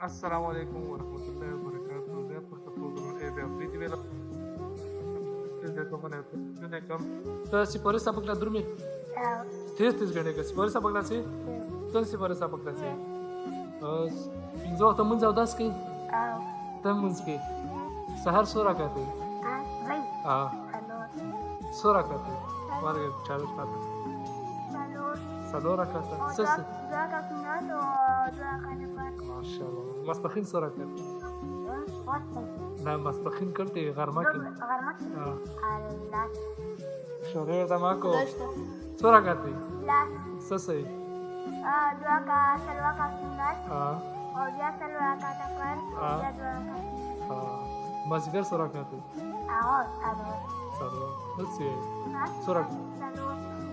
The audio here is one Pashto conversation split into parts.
السلام عليكم ورحمة الله وبركاته. زي ما تفضلون de aplique la desde mana ne kam ta sipore sabak la durmi तेज घंटे का सिपरे sabak la si tan sipore sabak la si pinzo ta mun zau das ki ta mun ki sahar sura कहते हाँ sura कहते मार के चालू करते salora कहते सस ما شاء الله مستخين sura कहते لا مستخين करते غرمكي شغير ده معاكو sura कहते सस है dua kali selwa kasunat oh dia selwa kata kan dia dua kali مازيغر sura कहते salwa بس sura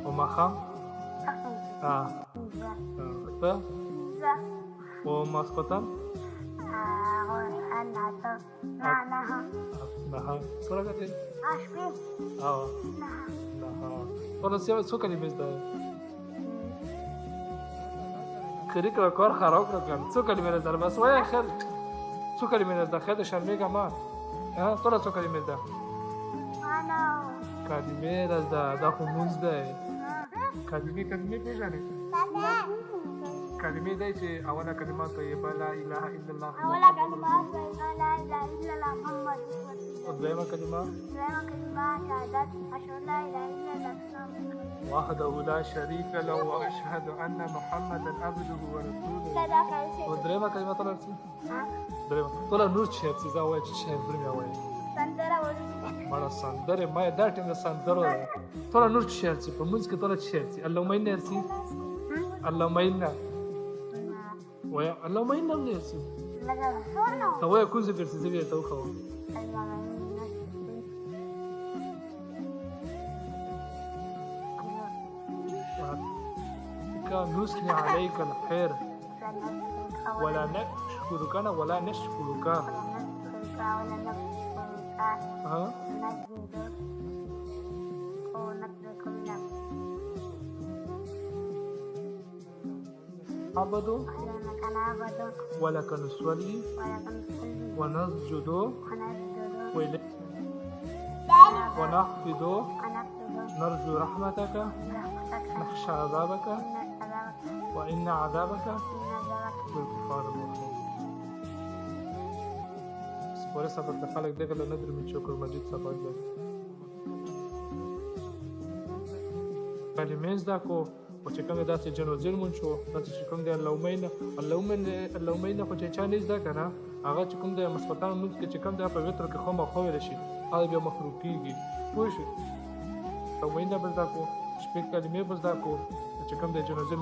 ومخام ف ومسقطا نها sura कहते نها والله سو كلمة ده خريك الكور خراب كان سو كلمة ده بس ويا خير سو كلمة ده خير شرمي كمان طلع سو كلمة ده كلمة ده خموز ده كلمة بيجاني كلمة ده شيء أولا كلمات طيبة لا إله إلا الله أولا كلمات طيبة لا إله إلا الله محمد ودائما كلمات شهادات أشهد لا إله إلا الله وحده لا شريك له وأشهد أن محمدا عبده ورسوله ودائما كلمات طلع دائما طلع نور شيء زاوية شيء برمي أوي سندرة مرة سندرة ما يدارك إن سندرة طلع نور شيء فمنزك طلع شيء اللهم إنا نرسي اللهم إنا ويا اللهم إنا نرسي هو يكون ذكر سيزيبيا توخوا نثني عليك الخير ولا نشكرك ولا نشكرك عبدوا ولك نصلي ونسجد ونحفظ نرجو رحمتك نخشى عذابك وإن عذابك بالكفار المرحوم سپورې صبر د خلک دغه له ندر من شکر مجید صبر دی کلمې زده کو او چې کوم داسې جنوزیر مون شو داسې چې کوم دی اللهمین خو چې چا نه زده که نه هغه چې کوم دی مسقطان لمونځ کې چې کوم دی په وتر کې خامخا ویلی شي هغه بیا مخلوق کېږي پوه شئ اللهمین به زده کو شپږ کلمې به زده کو چې کوم دی جنوزیر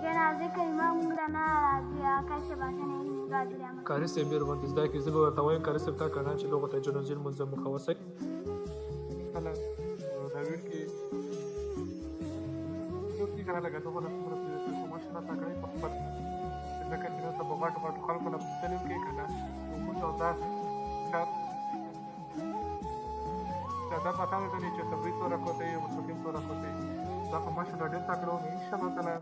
جنازه کلمه مونږ نه راځي کاشه باشنه راځي کاری سه میر باندې زده کې زه به ورته وایم کاری سه تا کنه چې لغت جنوزیر مونږ مخوسه کله راویر کې دوی څنګه لګا ته ورته په ماشینه تا کوي په خپل ځکه چې ته بغاټ خلکو نه پوښتنه کوي کنه موږ دا دا پاتانه ته چې تبرید ورکوته یو مستقیم ورکوته دا په ماشینه ډېر تکړه ان شاء الله تعالی